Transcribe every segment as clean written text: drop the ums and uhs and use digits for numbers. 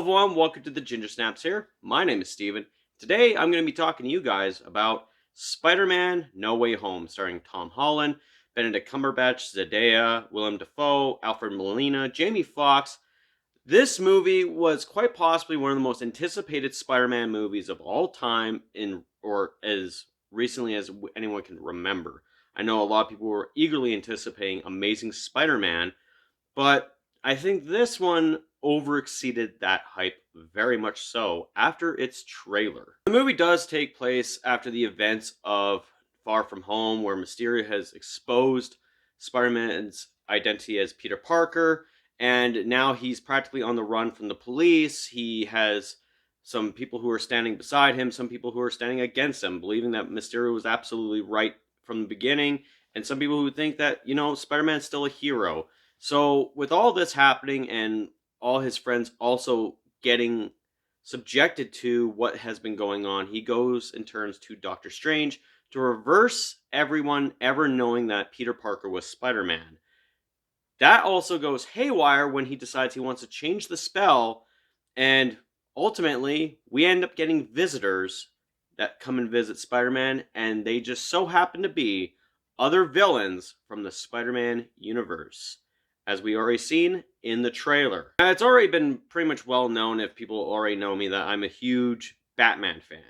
everyone, welcome to the Ginger Snaps here. My name is Steven. Today I'm going to be talking to you guys about Spider-Man No Way Home, starring Tom Holland, Benedict Cumberbatch, Zendaya, Willem Dafoe, Alfred Molina, Jamie Foxx. This movie was quite possibly one of the most anticipated Spider-Man movies of all time, or as recently as anyone can remember. I know a lot of people were eagerly anticipating Amazing Spider-Man, but I think this one overexceeded that hype very much so after its trailer. The movie does take place after the events of Far From Home, where Mysterio has exposed Spider-Man's identity as Peter Parker, and now he's practically on the run from the police. He has some people who are standing beside him, some people who are standing against him, believing that Mysterio was absolutely right from the beginning, and some people who think that, Spider-Man's still a hero. So, with all this happening and all his friends also getting subjected to what has been going on, he goes and turns to Doctor Strange to reverse everyone ever knowing that Peter Parker was Spider-Man. That also goes haywire when he decides he wants to change the spell, and ultimately, we end up getting visitors that come and visit Spider-Man, and they just so happen to be other villains from the Spider-Man universe, as we already seen in the trailer. Now, it's already been pretty much well known, if people already know me, that I'm a huge Batman fan.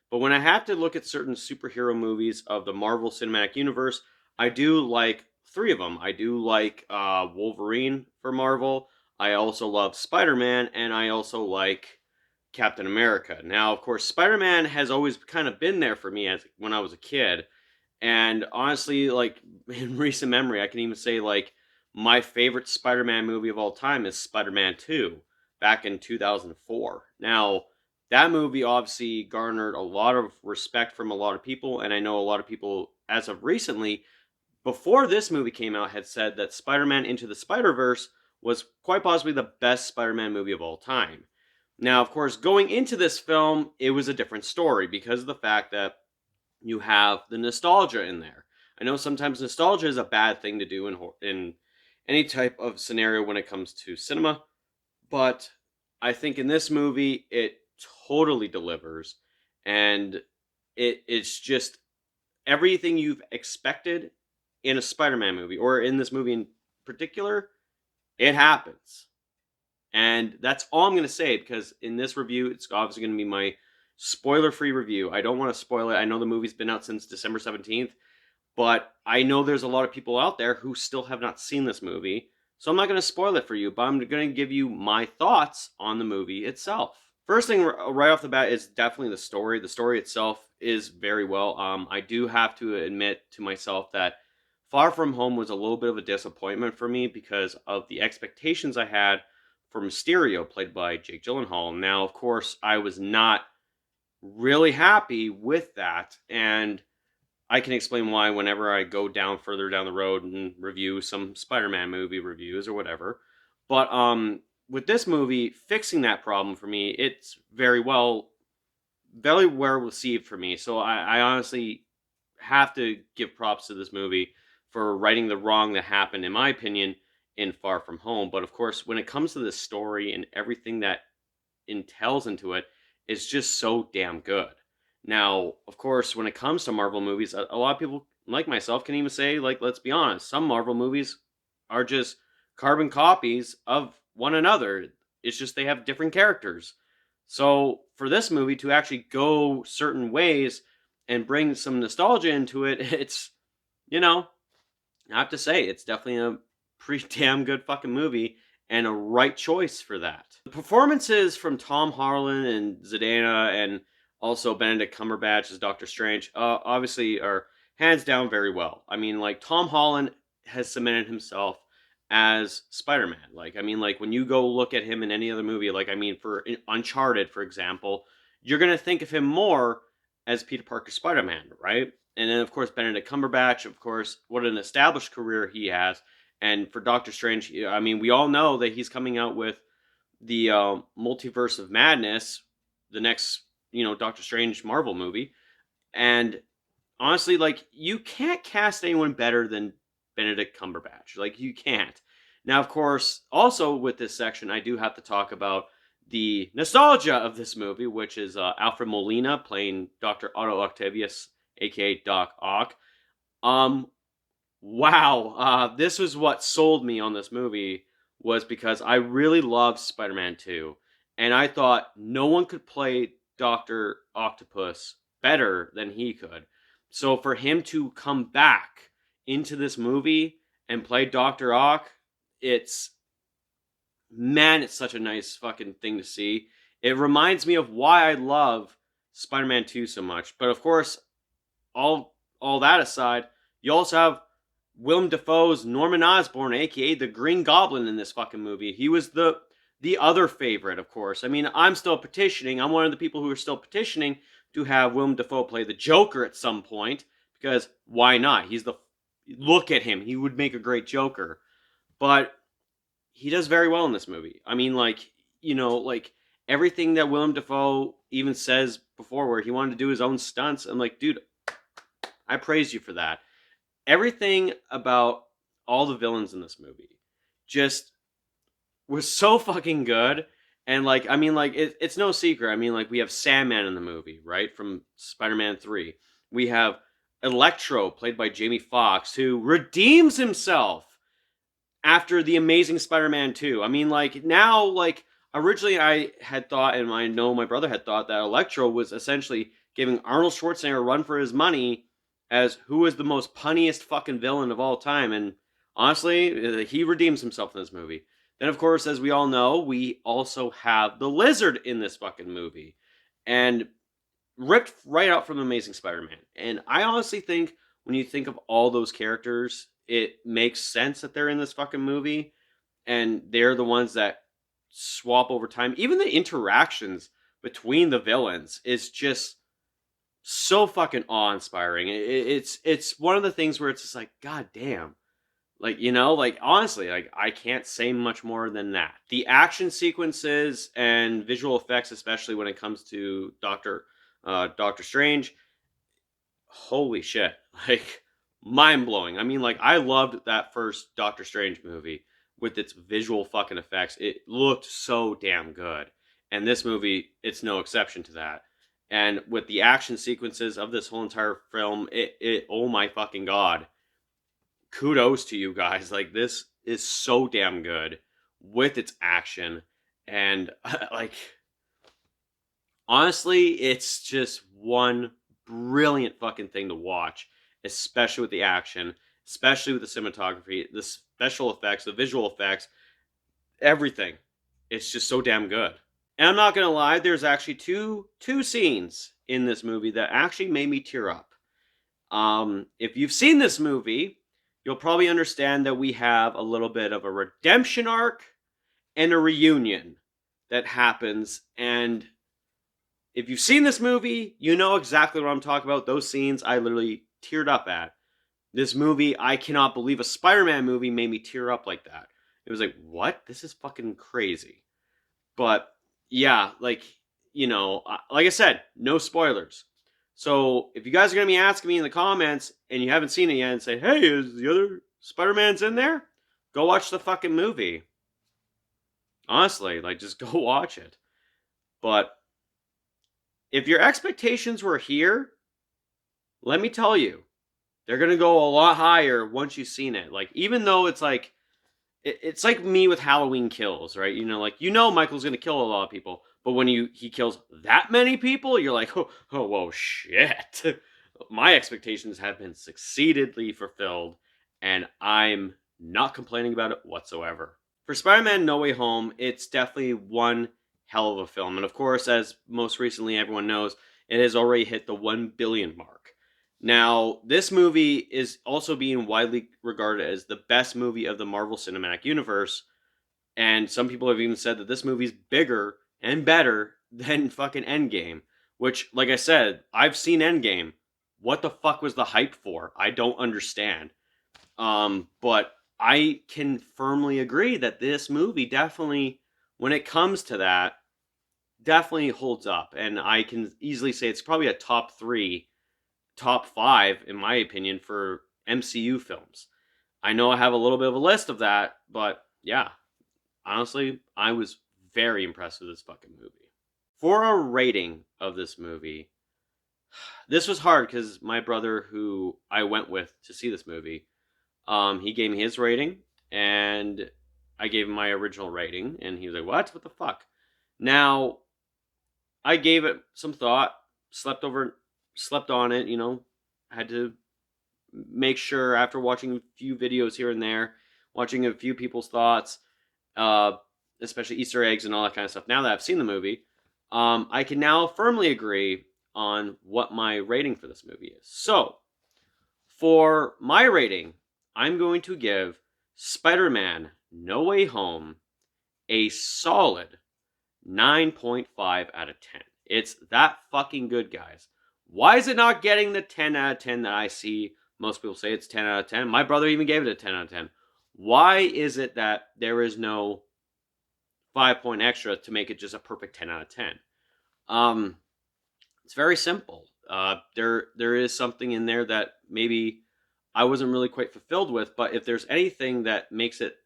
But when I have to look at certain superhero movies of the Marvel Cinematic Universe, I do like three of them. I do like Wolverine for Marvel, I also love Spider-Man, and I also like Captain America. Now, of course, Spider-Man has always kind of been there for me when I was a kid. And honestly, like, in recent memory, I can even say, like, my favorite Spider-Man movie of all time is Spider-Man 2, back in 2004. Now, that movie obviously garnered a lot of respect from a lot of people, and I know a lot of people, as of recently, before this movie came out, had said that Spider-Man Into the Spider-Verse was quite possibly the best Spider-Man movie of all time. Now, of course, going into this film, it was a different story because of the fact that you have the nostalgia in there. I know sometimes nostalgia is a bad thing to do in any type of scenario when it comes to cinema, but I think in this movie it totally delivers, and it's just everything you've expected in a Spider-Man movie, or in this movie in particular. It happens, and that's all I'm going to say, because in this review it's obviously going to be my spoiler-free review. I don't want to spoil it. I know the movie's been out since December 17th, but I know there's a lot of people out there who still have not seen this movie, so I'm not going to spoil it for you, but I'm going to give you my thoughts on the movie itself. First thing right off the bat is definitely the story. The story itself is very well. I do have to admit to myself that Far From Home was a little bit of a disappointment for me because of the expectations I had for Mysterio, played by Jake Gyllenhaal. Now, of course, I was not really happy with that, and I can explain why whenever I go further down the road and review some Spider-Man movie reviews or whatever. But with this movie, fixing that problem for me, it's very well received for me. So I honestly have to give props to this movie for righting the wrong that happened, in my opinion, in Far From Home. But of course, when it comes to the story and everything that entails into it, it's just so damn good. Now, of course, when it comes to Marvel movies, a lot of people, like myself, can even say, like, let's be honest, some Marvel movies are just carbon copies of one another. It's just they have different characters. So, for this movie to actually go certain ways and bring some nostalgia into it, it's, I have to say, it's definitely a pretty damn good fucking movie, and a right choice for that. The performances from Tom Holland and Zendaya, and also Benedict Cumberbatch as Doctor Strange, obviously are hands down very well. I mean, like, Tom Holland has cemented himself as Spider-Man. Like, I mean, like, when you go look at him in any other movie, like, I mean, for Uncharted, for example, you're going to think of him more as Peter Parker Spider-Man, right? And then, of course, Benedict Cumberbatch, of course, what an established career he has. And for Doctor Strange, I mean, we all know that he's coming out with the Multiverse of Madness, the next, Doctor Strange Marvel movie. And honestly, like, you can't cast anyone better than Benedict Cumberbatch. Like, you can't. Now, of course, also with this section, I do have to talk about the nostalgia of this movie, which is Alfred Molina playing Dr. Otto Octavius, aka Doc Ock. Um, wow, this was what sold me on this movie, was because I really loved Spider-Man 2, and I thought no one could play Dr. Octopus better than he could. So for him to come back into this movie and play Dr. Ock, it's man, it's such a nice fucking thing to see. It reminds me of why I love Spider-Man 2 so much. But of course, all that aside, you also have Willem Dafoe's Norman Osborn, aka the Green Goblin, in this fucking movie. He was the other favorite, of course. I mean, I'm still petitioning. I'm one of the people who are still petitioning to have Willem Dafoe play the Joker at some point, because why not? Look at him. He would make a great Joker. But he does very well in this movie. I mean, like, like everything that Willem Dafoe even says before, where he wanted to do his own stunts. I'm like, dude, I praise you for that. Everything about all the villains in this movie just was so fucking good. And like, I mean, like, it's no secret. I mean, like, we have Sandman in the movie, right? From Spider-Man 3. We have Electro, played by Jamie Foxx, who redeems himself after The Amazing Spider-Man 2. I mean, like, now, like, originally I had thought, and I know my brother had thought, that Electro was essentially giving Arnold Schwarzenegger a run for his money as who is the most punniest fucking villain of all time. And honestly, he redeems himself in this movie. Then, of course, as we all know, we also have the Lizard in this fucking movie. And ripped right out from Amazing Spider-Man. And I honestly think when you think of all those characters, it makes sense that they're in this fucking movie. And they're the ones that swap over time. Even the interactions between the villains is just so fucking awe-inspiring. It's one of the things where it's just like, god damn. Like, like, honestly, like, I can't say much more than that. The action sequences and visual effects, especially when it comes to Doctor Strange, holy shit. Like, mind-blowing. I mean, like, I loved that first Doctor Strange movie with its visual fucking effects. It looked so damn good. And this movie, it's no exception to that. And with the action sequences of this whole entire film, it oh my fucking god. Kudos to you guys. Like, this is so damn good with its action. And, like, honestly, it's just one brilliant fucking thing to watch, especially with the action, especially with the cinematography, the special effects, the visual effects, everything. It's just so damn good. And I'm not gonna lie, there's actually two scenes in this movie that actually made me tear up. If you've seen this movie, you'll probably understand that we have a little bit of a redemption arc and a reunion that happens. And if you've seen this movie, you know exactly what I'm talking about. Those scenes I literally teared up at. This movie, I cannot believe a Spider-Man movie made me tear up like that. It was like, what? This is fucking crazy. But yeah, like, like I said, no spoilers. So if you guys are going to be asking me in the comments and you haven't seen it yet and say, hey, is the other Spider-Mans in there? Go watch the fucking movie. Honestly, like, just go watch it. But if your expectations were here, let me tell you, they're going to go a lot higher once you've seen it. Like, even though it's like me with Halloween Kills, right? Michael's going to kill a lot of people. But when he kills that many people, you're like, oh, whoa, shit. My expectations have been succeedingly fulfilled, and I'm not complaining about it whatsoever. For Spider-Man No Way Home, it's definitely one hell of a film. And of course, as most recently everyone knows, it has already hit the 1 billion mark. Now, this movie is also being widely regarded as the best movie of the Marvel Cinematic Universe, and some people have even said that this movie's bigger and better than fucking Endgame, which, like I said, I've seen Endgame. What the fuck was the hype for? I don't understand. But I can firmly agree that this movie definitely, when it comes to that, definitely holds up. And I can easily say it's probably a top 3, top 5, in my opinion, for MCU films. I know I have a little bit of a list of that, but yeah, honestly, I was very impressed with this fucking movie. For a rating of this movie, this was hard because my brother, who I went with to see this movie, he gave me his rating, and I gave him my original rating, and he was like, "What? What the fuck?" Now, I gave it some thought, slept on it, had to make sure after watching a few videos here and there, watching a few people's thoughts, especially Easter eggs and all that kind of stuff. Now that I've seen the movie, I can now firmly agree on what my rating for this movie is. So, for my rating, I'm going to give Spider-Man No Way Home a solid 9.5 out of 10. It's that fucking good, guys. Why is it not getting the 10 out of 10 that I see most people say it's 10 out of 10? My brother even gave it a 10 out of 10. Why is it that there is no 5-point extra to make it just a perfect 10 out of 10? It's very simple. There is something in there that maybe I wasn't really quite fulfilled with, but if there's anything that makes it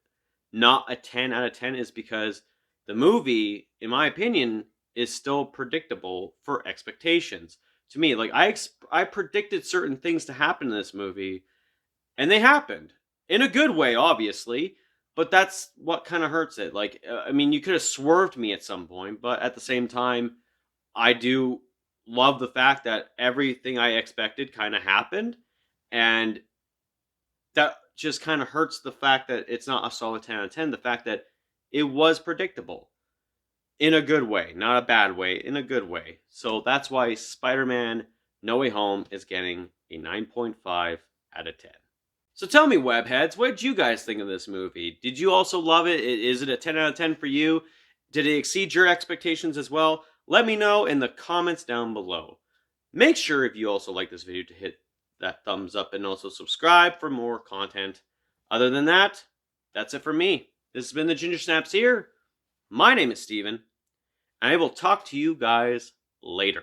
not a 10 out of 10 is because the movie, in my opinion, is still predictable for expectations. To me, like I predicted certain things to happen in this movie, and they happened in a good way, obviously. But that's what kind of hurts it. Like, I mean, you could have swerved me at some point, but at the same time, I do love the fact that everything I expected kind of happened, and that just kind of hurts the fact that it's not a solid 10 out of 10. The fact that it was predictable in a good way, not a bad way, in a good way. So that's why Spider-Man No Way Home is getting a 9.5 out of 10. So tell me, webheads, what did you guys think of this movie? Did you also love it? Is it a 10 out of 10 for you? Did it exceed your expectations as well? Let me know in the comments down below. Make sure, if you also like this video, to hit that thumbs up and also subscribe for more content. Other than that, that's it for me. This has been the Ginger Snaps here. My name is Steven, and I will talk to you guys later.